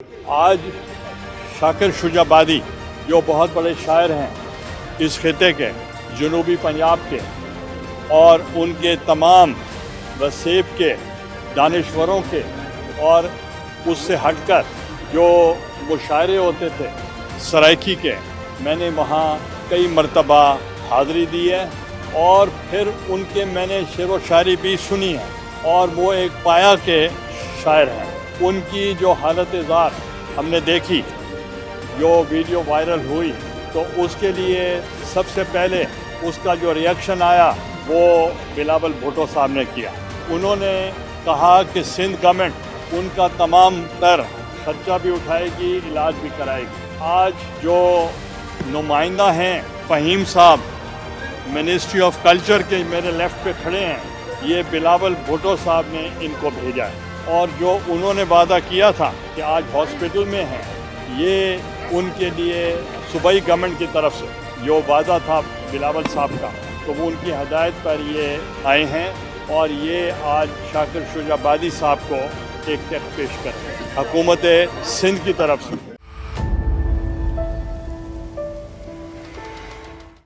آج شاکر شجابادی جو بہت بڑے شاعر ہیں اس خطے کے، جنوبی پنجاب کے، اور ان کے تمام وسیب کے دانشوروں کے، اور اس سے ہٹ کر جو مشاعرے ہوتے تھے سرائکی کے، میں نے وہاں کئی مرتبہ حاضری دی ہے اور پھر ان کے میں نے شعر و شاعری بھی سنی ہے، اور وہ ایک پایا کے شاعر ہیں۔ ان کی جو حالت ذات ہم نے دیکھی، جو ویڈیو وائرل ہوئی، تو اس کے لیے سب سے پہلے اس کا جو ریئیکشن آیا وہ بلاول بھٹو صاحب نے کیا۔ انہوں نے کہا کہ سندھ گورنمنٹ ان کا تمام تر خرچہ بھی اٹھائے گی، علاج بھی کرائے گی۔ آج جو نمائندہ ہیں فہیم صاحب منسٹری آف کلچر کے میرے لیفٹ پہ کھڑے ہیں، یہ بلاول بھٹو صاحب نے ان کو بھیجا ہے، اور جو انہوں نے وعدہ کیا تھا کہ آج ہاسپٹل میں ہیں، یہ ان کے لیے صوبائی گورنمنٹ کی طرف سے جو وعدہ تھا بلاول صاحب کا، تو وہ ان کی ہدایت پر یہ آئے ہیں، اور یہ آج شاکر شجابادی صاحب کو ایک چیک پیش کرتے ہیں حکومت سندھ کی طرف سے۔